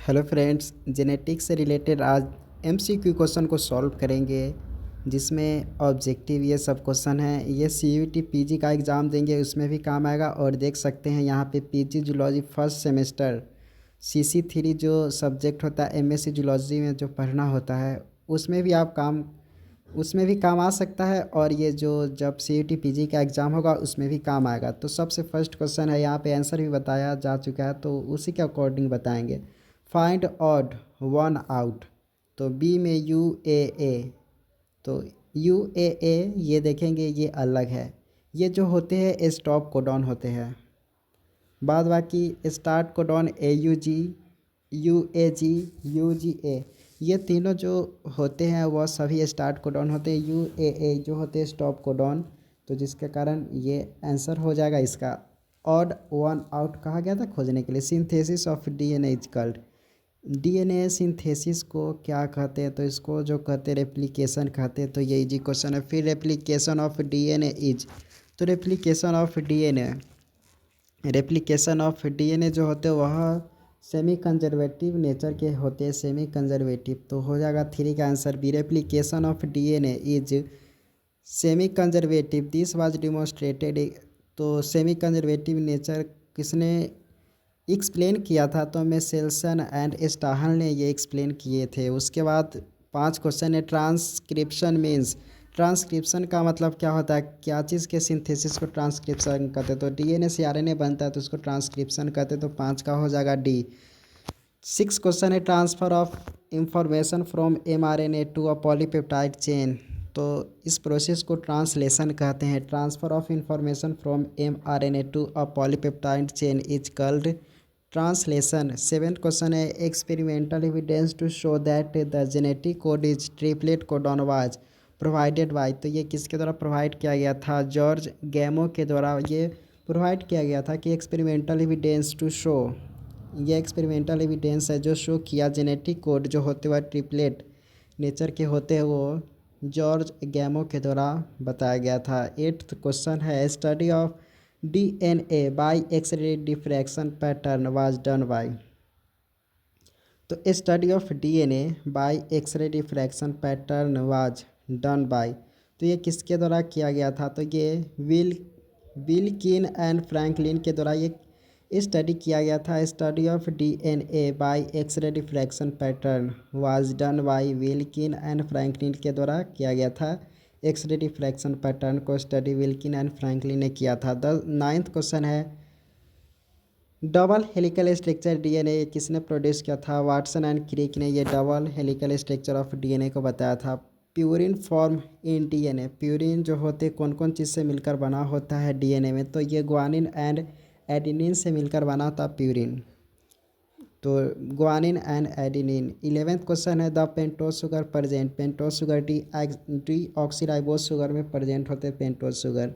Hello friends, genetics से related आज MCQ question को सॉल्व करेंगे जिसमें ऑब्जेक्टिव ये सब क्वेश्चन हैं। ये सीयूटी पीजी का एग्ज़ाम देंगे उसमें भी काम आएगा। और देख सकते हैं यहाँ पे PG zoology first semester CC3 जो सब्जेक्ट होता है एमएससी जूलॉजी में जो पढ़ना होता है उसमें भी काम आ सकता है। और ये जो जब सीयूटी पीजी का एग्ज़ाम होगा उसमें भी काम आएगा। तो सबसे फर्स्ट क्वेश्चन है, यहाँ पे आंसर भी बताया जा चुका है तो उसी के अकॉर्डिंग बताएंगे। Find odd one out. तो बी में UAA। तो UAA ये देखेंगे ये अलग है। ये जो होते हैं स्टॉप कोडॉन होते हैं। बाद बाकी start codon AUG, UAG, UGA ये तीनों जो होते हैं वह सभी स्टार्ट कोडॉन होते हैं। UAA जो होते हैं स्टॉप कोडॉन। तो जिसके कारण ये आंसर हो जाएगा इसका। ऑड वन आउट कहा गया था खोजने के लिए। Synthesis of DNA is called. DNA synthesis को क्या कहते हैं? तो इसको जो कहते हैं रेप्लिकेशन कहते हैं। तो ये इजी क्वेश्चन है। फिर रेप्लिकेशन ऑफ DNA इज। तो रेप्लिकेशन ऑफ DNA जो होते हैं वह सेमी कंजर्वेटिव नेचर के होते हैं। सेमी कंजर्वेटिव तो हो जाएगा 3 का answer B. Replication of DNA is semi conservative this was demonstrated. तो सेमी कंजर्वेटिव नेचर किसने एक्सप्लेन किया था? तो मेसेल्सन एंड स्टाहल ने ये एक्सप्लेन किए थे। उसके बाद 5 क्वेश्चन है। Transcription means. ट्रांसक्रिप्शन का मतलब क्या होता है? क्या चीज़ के सिंथेसिस को ट्रांसक्रिप्शन कहते हैं? तो DNA से RNA बनता है तो उसको ट्रांसक्रिप्शन कहते हैं। तो 5 का हो जाएगा डी। 6 क्वेश्चन है। Transfer of information from mRNA to a polypeptide chain. तो इस प्रोसेस को ट्रांसलेशन कहते हैं। Transfer of information from mRNA to a polypeptide chain is called translation. 7th question है। Experimental evidence to show that the genetic code is triplet codon was provided by. तो ये किसके द्वारा प्रोवाइड किया गया था? जॉर्ज गैमो के द्वारा ये प्रोवाइड किया गया था कि एक्सपेरिमेंटल एविडेंस टू शो। ये एक्सपेरिमेंटल एविडेंस है जो शो किया जेनेटिक कोड जो होते हुए ट्रिपलेट नेचर के होते हैं वो जॉर्ज गैमो के द्वारा बताया गया था। 8th क्वेश्चन है। Study of DNA by x ray diffraction pattern was done by. तो study of DNA by x ray diffraction pattern was done by. तो ये किसके द्वारा किया गया था? तो ये विल्किन एंड फ्रैंकलिन के द्वारा ये स्टडी किया गया था। Study of DNA by x ray diffraction pattern was done by Wilkin and Franklin के द्वारा किया गया था। एक्सरे डिफ्रैक्शन पैटर्न को स्टडी विल्किन एंड फ्रैंकलिन ने किया था। 9th क्वेश्चन है। डबल हेलिकल स्ट्रक्चर DNA किसने प्रोड्यूस किया था? वाटसन एंड क्रिक ने ये double helical structure of DNA को बताया था। Purine form in DNA। Purine जो होते कौन कौन चीज़ से मिलकर बना होता है DNA में? तो ये ग्वानिन एंड एडिनिन से मिलकर बना था प्यूरिन। तो guanine and adenine. 11th question है। The pentose sugar present. Pentose sugar deoxyribose sugar में प्रेजेंट होते हैं। पेंटोज शुगर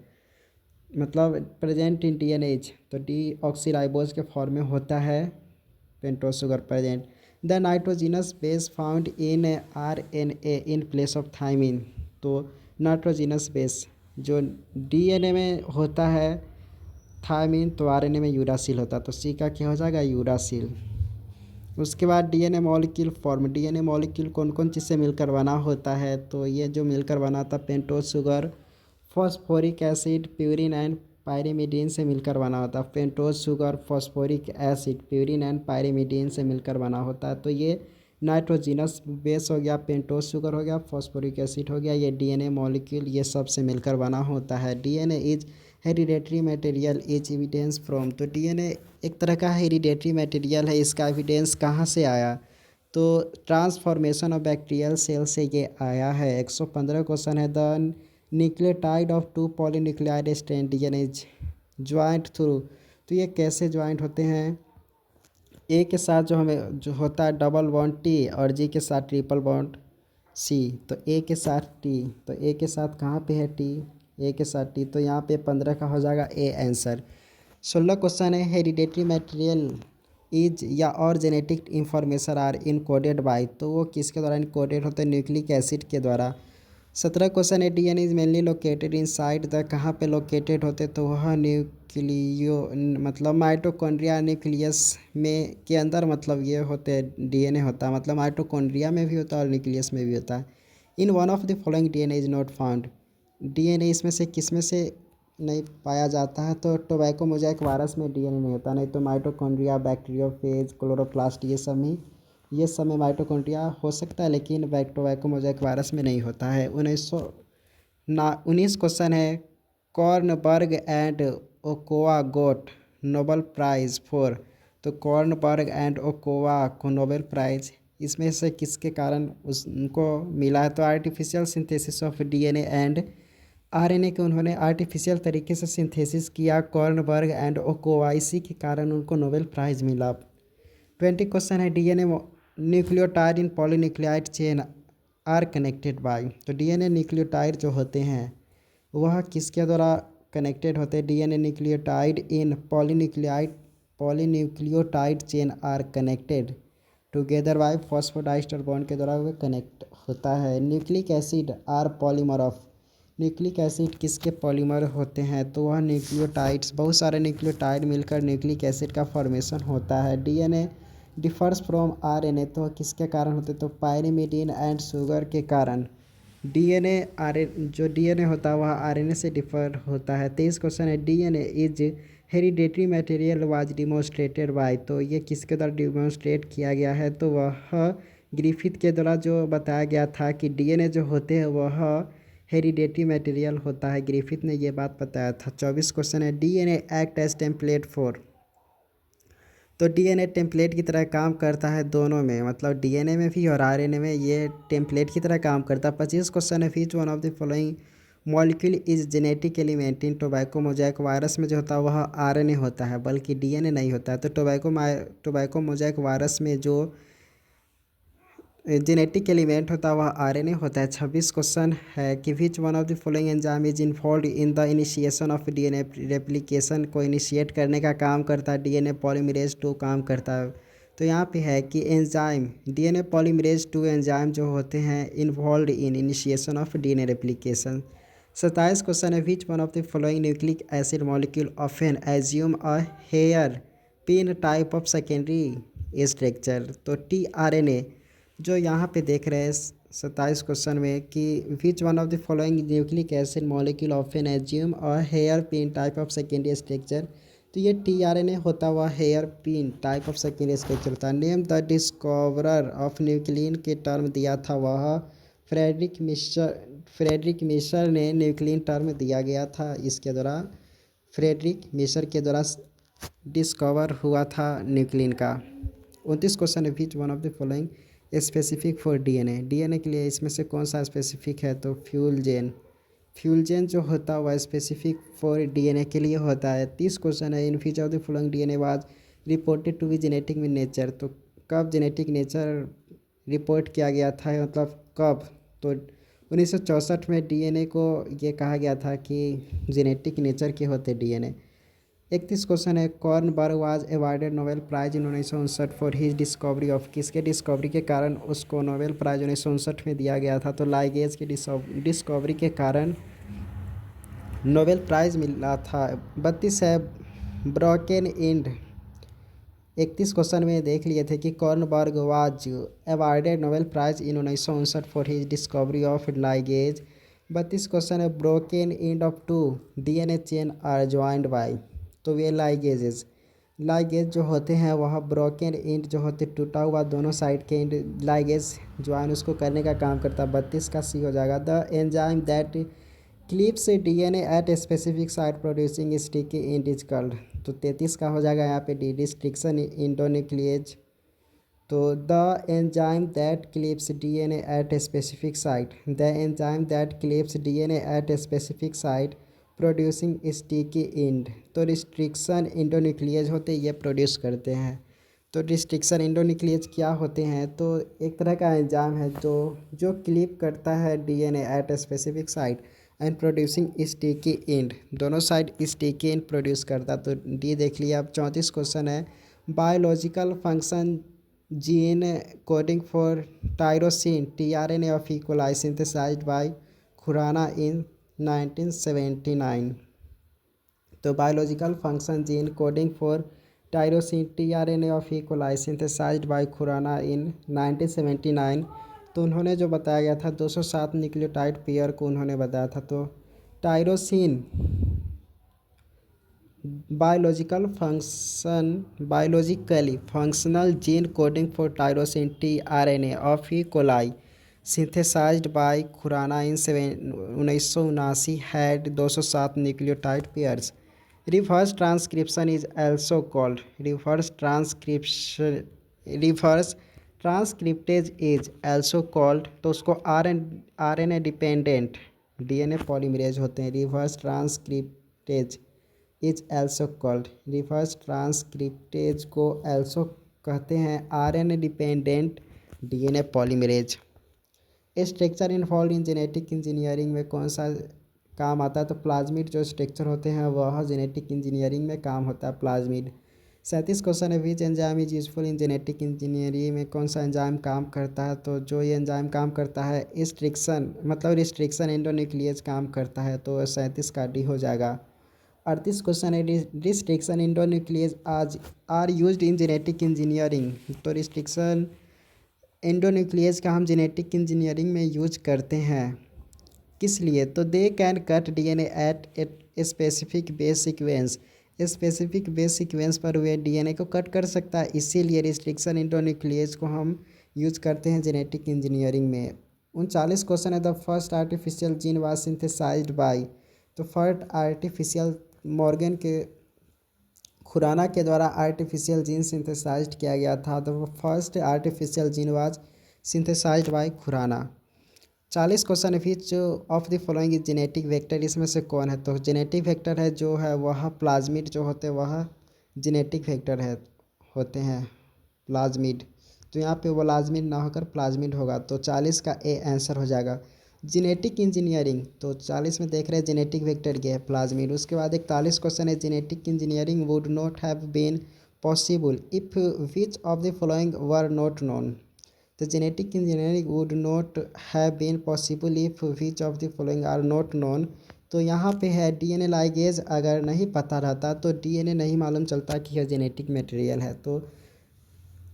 मतलब प्रेजेंट इन DNA। तो डी ऑक्सीराइबोज के फॉर्म में होता है pentose sugar present. The nitrogenous base found in RNA in place of thymine. तो नाइट्रोजिनस बेस जो DNA में होता है थाइमिन तो RNA में यूरासिल होता है। तो सी का क्या हो जाएगा? यूरासिल। उसके बाद DNA molecule form. DNA molecule कौन कौन चीज़ से मिलकर बना होता है? तो ये जो मिलकर बना था pentose sugar phosphoric acid purine and pyrimidine से मिलकर बना होता है। Pentose sugar phosphoric acid purine and pyrimidine से मिलकर बना होता है। तो ये नाइट्रोजिनस बेस हो गया, पेंटोज शुगर हो गया, फॉस्फोरिक एसिड हो गया, ये DNA मॉलिक्यूल ये सब से मिलकर बना होता है। DNA is hereditary material is evidence from. तो DNA एक तरह का हेरिडेटरी मटेरियल है। इसका एविडेंस कहाँ से आया? तो ट्रांसफॉर्मेशन ऑफ बैक्टीरियल सेल से ये आया है। 115 क्वेश्चन है। The nucleotide of 2 polynucleotide strand DNA is joint through. तो ये कैसे ज्वाइंट होते हैं? ए के साथ जो होता है डबल बॉन्ड T और G के साथ ट्रिपल बॉन्ड C। तो ए के साथ T। तो ए के साथ कहाँ पे है T? ए के साथ T। तो यहाँ पे 15 का हो जाएगा ए आंसर। 16 क्वेश्चन है। हेरिडेटरी मटेरियल इज या और genetic information are encoded by. तो वो किसके द्वारा इनकोडेड होते हैं? न्यूक्लिक एसिड के द्वारा। 17 क्वेश्चन है DNA is mainly located in side the, कहाँ पे लोकेटेड होते तो वह न्यूक्लियो मतलब माइटोकॉन्ड्रिया न्यूक्लियस में के अंदर, मतलब ये होते हैं डीएनए होता है, मतलब माइटोकॉन्ड्रिया में भी होता है और न्यूक्लियस में भी होता है। In one of the following DNA is not found, DNA इसमें से किस में से नहीं पाया जाता है, तो टोबैको मोजाइक वायरस में डीएनए नहीं होता, नहीं तो माइटोकॉन्ड्रिया, बैक्टीरियोफेज, क्लोरोप्लास्ट, ये सब में माइटोकॉन्ड्रिया हो सकता है, लेकिन टोबैको मोजाइक वायरस में नहीं होता है। 19 क्वेश्चन है Kornberg and Ochoa got Nobel prize for, तो कॉर्नबर्ग एंड ओकोवा को नोबेल प्राइज़ इसमें से किसके कारण उनको मिला है, तो artificial synthesis of DNA and RNA के उन्होंने आर्टिफिशियल तरीके से सिंथेसिस किया, कॉर्नबर्ग एंड ओकोवा, इसी के कारण उनको नोबेल प्राइज़ मिला। 20 क्वेश्चन है DNA nucleotide in polynucleotide chain are connected by, तो डीएनए न्यूक्लियोटाइड जो होते हैं वह किसके द्वारा कनेक्टेड होते हैं, DNA nucleotide in polynucleotide chain are connected together by phosphodiester bond के द्वारा वह कनेक्ट होता है। Nucleic acid are polymer of, nucleic acid किसके पॉलीमर होते हैं, तो वह न्यूक्लियोटाइड्स, बहुत सारे न्यूक्लियोटाइड मिलकर न्यूक्लिक एसिड का फॉर्मेशन होता है। डीएनए डिफर्स फ्रॉम आरएनए, तो किसके कारण होते, तो पायरिमिडीन एंड शुगर के कारण डीएनए जो डीएनए होता है वह आरएनए से डिफर होता है। 23 क्वेश्चन है DNA is hereditary material was demonstrated by, तो ये किसके द्वारा डिमोन्स्ट्रेट किया गया है, तो वह ग्रिफिथ के द्वारा जो बताया गया था कि डीएनए जो होते हैं वह हेरिडेटरी मटेरियल होता है, ग्रिफिथ ने ये बात बताया था। 24 क्वेश्चन है DNA act as template for, तो डीएनए टेम्पलेट की तरह काम करता है दोनों में, मतलब डीएनए में भी और आरएनए में ये टेम्पलेट की तरह काम करता है। 25 क्वेश्चन है which one of the following molecule is genetic element in tobacco Mosaic virus में जो होता है वह आरएनए होता है बल्कि डीएनए नहीं होता है, तो टोबैको मोजाइक वायरस में जो जेनेटिक एलिमेंट होता है वह आरएनए होता है। 26 क्वेश्चन है कि which one of the following enzyme is involve in the initiation of DNA replication, को इनिशिएट करने का काम करता है डीएनए पॉलीमरेज 2 काम करता है, तो यहाँ पे है कि एंजाइम डीएनए पॉलीमरेज 2 एंजाइम जो होते हैं involve in initiation of DNA replication. 27 question है which one of the following nucleic acid molecule often assume a hairpin type of secondary structure, तो टीआरएनए जो यहाँ पे देख रहे हैं 27 क्वेश्चन में कि which one of the following nucleic acid molecule of an assume और hairpin type of secondary structure, तो ये टीआरएनए होता हुआ hairpin type of secondary structure होता है। Name the discoverer of nuclein के टर्म दिया था वह फ्रेडरिक मिशर ने न्यूक्लियन टर्म दिया गया था, इसके द्वारा फ्रेडरिक मिशर के द्वारा डिस्कवर हुआ था न्यूक्लियन का। 29 क्वेश्चन है which one of the following specific for DNA, DNA के लिए इसमें से कौन सा स्पेसिफिक है, तो फ्यूल जेन जो होता है वह स्पेसिफिक फॉर डीएनए के लिए होता है। 30 क्वेश्चन है in which of the following DNA was reported to be genetic in nature, तो कब जेनेटिक नेचर रिपोर्ट किया गया था, मतलब कब, तो 1964 में डीएनए को ये कहा गया था कि जेनेटिक नेचर के होते डीएनए। 31 क्वेश्चन है Kornberg was awarded Nobel prize in 1959 for his discovery of, किसके डिस्कवरी के कारण उसको नोबेल प्राइज 1959 में दिया गया था, तो लाइगेज के डिस्कवरी के कारण नोबेल प्राइज़ मिला था। 32 है ब्रोकन इंड, 31 क्वेश्चन में देख लिए थे कि Kornberg was awarded Nobel prize in 1959 for his discovery of ligase. 32 question है broken end of two DNA chain are joined by, तो वे लाइगेज जो होते हैं वह ब्रोकन इंड जो होते टूटा हुआ दोनों साइड के इंड लाइगेज ज्वाइन उसको करने का काम करता है। 32 का सी हो जाएगा the enzyme that clips DNA at specific site producing sticky end is called, तो 33 का हो जाएगा यहाँ पे डी रिस्ट्रिक्शन इंडोन्यूक्लिएज, तो the enzyme that clips DNA at specific site, the enzyme that clips DNA at specific site producing sticky end, तो restriction endonuclease होते ये प्रोड्यूस करते हैं। तो रिस्ट्रिक्शन इंडोन्यूक्लिएज क्या होते हैं, तो एक तरह का एंजाइम है जो क्लिप करता है DNA at specific site and producing sticky end, दोनों साइड स्टिकी इंड प्रोड्यूस करता, तो डी देख लिया। अब 34 क्वेश्चन है biological function gene coding for tyrosine tRNA of E coli synthesized by Khurana in 1979। तो biological function gene coding for tyrosine tRNA of E coli synthesized by Khurana in 1979। तो उन्होंने जो बताया गया था 207 न्यूक्लियोटाइड पेयर को उन्होंने बताया था। तो tyrosine biologically functional gene coding for tyrosine tRNA of E coli synthesized by Khurana in 1979 had 207 nucleotide pairs. Reverse transcription is also called reverse transcriptase is also called। तो उसको R N A dependent DNA polymerase होते हैं। Reverse transcriptase is also called, reverse transcriptase को also कहते हैं RNA dependent DNA polymerase. Structure involve in genetic engineering में कौन सा काम आता है? तो प्लाज्मिड जो स्ट्रक्चर होते हैं वह जेनेटिक इंजीनियरिंग में काम होता है प्लाज्मिड। 37 क्वेश्चन है, which enzyme is useful in genetic engineering में कौन सा एंजाइम काम करता है? तो जो ये एंजाइम काम करता है रिस्ट्रिक्शन एंडोन्यूक्लियस काम करता है। तो 37 का डी हो जाएगा। 38 क्वेश्चन है, रिस्ट्रिक्शन एंडोन्यूक्लियस आज are used in genetic engineering. तो रिस्ट्रिक्शन एंडोन्यूक्लियस का हम जेनेटिक इंजीनियरिंग में यूज करते हैं किस लिए? तो they can cut DNA at specific base sequence. Specific base sequence पर वे डीएनए को कट कर सकता है, इसीलिए रिस्ट्रिक्शन एंडोन्यूक्लियस को हम यूज करते हैं जेनेटिक इंजीनियरिंग में। 39 क्वेश्चन है, the first artificial gene was synthesized by. तो फर्स्ट आर्टिफिशियल मॉर्गन के खुराना के द्वारा आर्टिफिशियल जीन सिंथेसाइज्ड किया गया था। तो first artificial gene was synthesized by Khurana. 40 question है, which of the following is genetic vector, इसमें से कौन है? तो जेनेटिक वेक्टर है जो है वह प्लाज्मिड जो होते हैं वह जेनेटिक वेक्टर है होते हैं प्लाज्मिड। तो यहाँ पे प्लाज्मिड ना होकर प्लाज्मिड होगा। तो 40 का ए आंसर हो जाएगा। जेनेटिक इंजीनियरिंग, तो 40 में देख रहे हैं जेनेटिक वेक्टर क्या है प्लाज्मिड। उसके बाद 41 क्वेश्चन है, genetic engineering would not have been possible if which of the following were not known. तो genetic engineering would not have been possible if which of the following are not known. तो यहाँ पे है DNA ligase अगर नहीं पता रहता तो डीएनए नहीं मालूम चलता कि यह जेनेटिक मटेरियल है। तो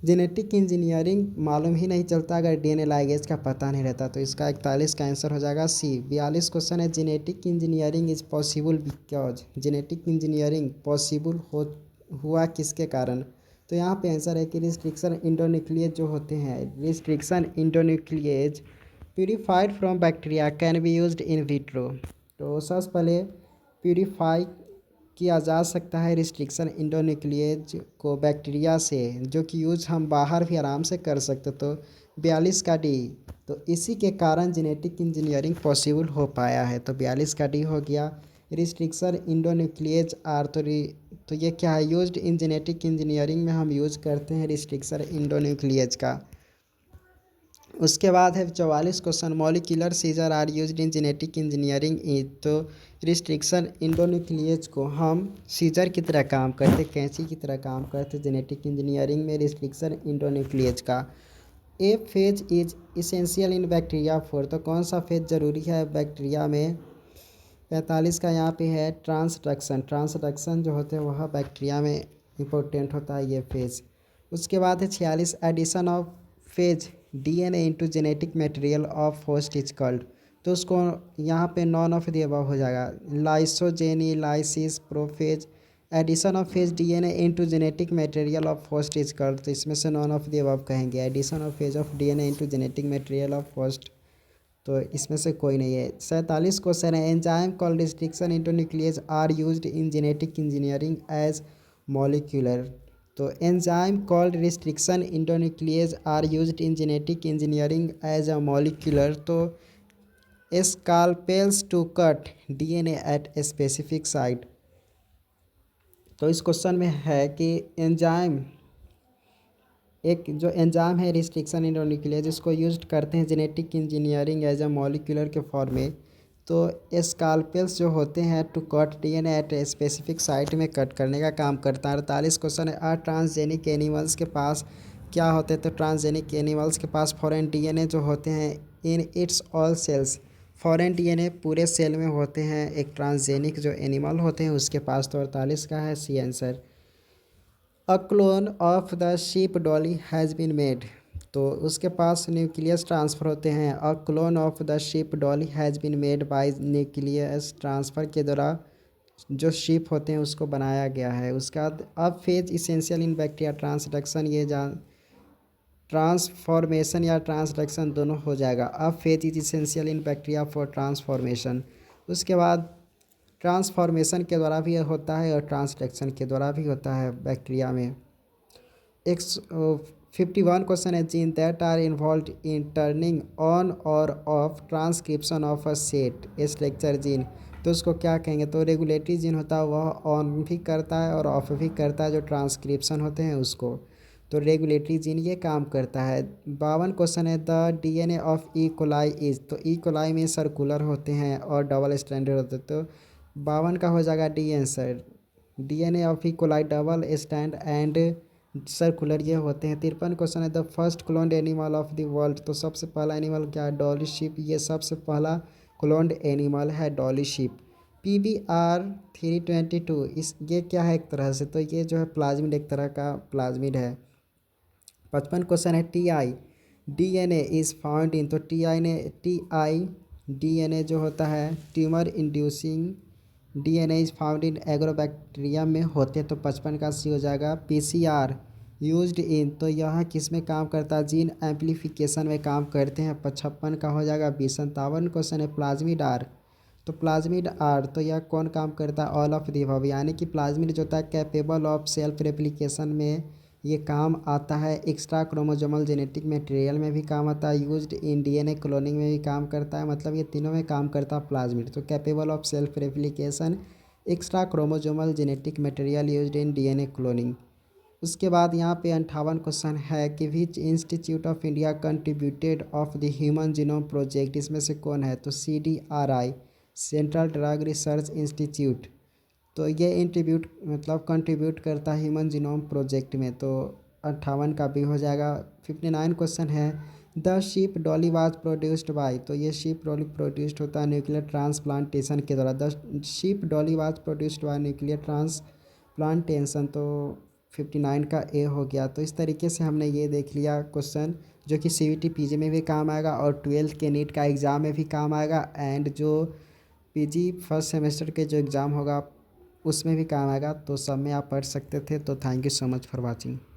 जेनेटिक इंजीनियरिंग मालूम ही नहीं चलता अगर डीएनए लाइगेज का पता नहीं रहता। तो इसका 41 का आंसर हो जाएगा सी। 42 क्वेश्चन है, genetic engineering is possible because. Genetic engineering possible हुआ किसके कारण? तो यहाँ पे आंसर है कि रिस्ट्रिक्शन इंडोन्यूक्लियस जो होते हैं restriction endonuclease purified from bacteria can be used in vitro. तो सबसे पहले प्यूरिफाई किया जा सकता है रिस्ट्रिक्शन इंडोन्यूक्लियस को बैक्टीरिया से, जो कि यूज हम बाहर भी आराम से कर सकते। तो 42 का डी। तो इसी के कारण जेनेटिक इंजीनियरिंग पॉसिबल हो पाया है। तो 42 का डी हो गया। रिस्ट्रिक्शन इंडोन्यूक्लियस आर तो ये क्या है? यूज्ड इन जेनेटिक इंजीनियरिंग में हम यूज करते हैं रिस्ट्रिक्शन इंडोन्यूक्लियस का। उसके बाद है 44 question, molecular scissor are used in genetic engineering. तो रिस्ट्रिक्शन इंडोन्यूक्लियस को हम सीजर की तरह काम करते, कैंची की तरह काम करते जेनेटिक इंजीनियरिंग में रिस्ट्रिक्शन इंडोन्यूक्लियस का। A phage is essential in bacteria for. तो कौन सा फेज ज़रूरी है बैक्टीरिया में? 45 का यहाँ पे है ट्रांसडक्शन जो होते हैं वह बैक्टीरिया में इम्पोर्टेंट होता है ये फेज। उसके बाद है 46, addition of phage DNA into genetic material of host is called. तो उसको यहाँ पे नॉन ऑफ द अबव हो जाएगा। Lysogeny lysis prophage addition of phage DNA into genetic material of host is called. तो इसमें से नॉन ऑफ द अबव कहेंगे। Addition of phage of DNA into genetic material of host, तो इसमें से कोई नहीं है। 47 क्वेश्चन है, enzyme called restriction endonucleases are used in genetic engineering as molecular. तो enzyme called restriction endonucleases are used in genetic engineering as a molecular. तो स्कालपेल्स to cut DNA at a specific site. तो इस question में है कि enzyme एक जो enzyme है रिस्ट्रिक्शन इंडोन्यूक्लियस जिसको यूज करते हैं genetic engineering as a molecular के फॉर्म में। तो स्कालपेल्स जो होते हैं to cut DNA at a specific site में कट करने का काम करता है। 48 क्वेश्चन है, ट्रांसजेनिक एनिमल्स के पास क्या होते हैं? तो ट्रांसजेनिक एनिमल्स के पास फॉरेन डीएनए जो होते हैं in its all cells. Foreign DNA पूरे सेल में होते हैं। एक ट्रांसजेनिक जो एनिमल होते हैं उसके पास तो 48 का है C answer. A clone of the sheep Dolly has been made, तो उसके पास न्यूक्लियस ट्रांसफ़र होते हैं। A clone of the sheep Dolly has been made by nucleus transfer के द्वारा जो शीप होते हैं उसको बनाया गया है। उसका अब phase essential in bacteria transduction, ये जान ट्रांसफॉर्मेशन या ट्रांसडक्शन दोनों हो जाएगा। अब phase is essential in bacteria for transformation. उसके बाद ट्रांसफॉर्मेशन के द्वारा भी होता है और ट्रांसडक्शन के द्वारा भी होता है बैक्टीरिया में। एक 51 क्वेश्चन है, gene that are involve in turning on और off transcription of a set structure gene, तो उसको क्या कहेंगे? तो रेगुलेटरी जीन होता है वह ऑन भी करता है और ऑफ भी करता है, जो ट्रांसक्रिप्शन होते हैं उसको, तो रेगुलेटरी जीन ये काम करता है। 52 क्वेश्चन है, the DNA of E coli is, तो ई कोलाई में सर्कुलर होते हैं और डबल स्टैंडर्ड होते हैं, तो 52 का हो जाएगा D answer. DNA of E coli double stand and circular ये होते हैं। 53 क्वेश्चन है, the first cloned animal of the world, तो सबसे पहला एनिमल क्या है? डॉली शिप, ये सबसे पहला क्लोन्ड एनिमल है डॉली शिप। PBR322 इस ये क्या है? एक तरह से तो ये जो है प्लाज्मिड, एक तरह का प्लाज्मिड है। 55 क्वेश्चन है, T I is found in, तो टी आई जो होता है tumour inducing is found in agrobacterium में होते हैं, तो 55 का सी हो जाएगा। PCR यूज्ड इन, तो यह किस में काम करता है? जीन एम्प्लीफिकेशन में काम करते हैं, 55 का हो जाएगा। 57 क्वेश्चन है, प्लाज्मिड आर, तो प्लाज्मिड आर तो यह कौन काम करता है? ऑल ऑफ दी अबव, यानी कि प्लाज्मिड जो होता है कैपेबल ऑफ सेल्फ रेप्लिकेशन में ये काम आता है। एक्स्ट्रा क्रोमोजोमल जेनेटिक मटेरियल में भी काम आता है। यूज्ड इन डीएनए क्लोनिंग में भी काम करता है, मतलब ये तीनों में काम करता है प्लाज्मिड। तो capable of self replication, extra chromosomal genetic material used in DNA cloning. उसके बाद यहाँ पे 58 क्वेश्चन है कि which institute of India contributed of the human genome project, इसमें से कौन है? तो CDRI, central drug research institute, तो ये इंट्रीब्यूट मतलब कंट्रीब्यूट करता है ह्यूमन जीनोम प्रोजेक्ट में, तो 58 का भी हो जाएगा। 59 क्वेश्चन है, the ship Dolly was produced by, तो ये शिप डॉली प्रोड्यूस्ड होता है न्यूक्लियर ट्रांसप्लांटेशन के द्वारा। The ship Dolly was produced by nuclear transplantation, तो 59 का ए हो गया। तो इस तरीके से हमने ये देख लिया क्वेश्चन जो कि CVT PG में भी काम आएगा और 12th के नीट का एग्ज़ाम में भी काम आएगा, एंड जो PG फर्स्ट सेमेस्टर के जो एग्ज़ाम होगा उसमें भी काम आएगा। तो सब में आप पढ़ सकते थे। तो thank you so much for watching.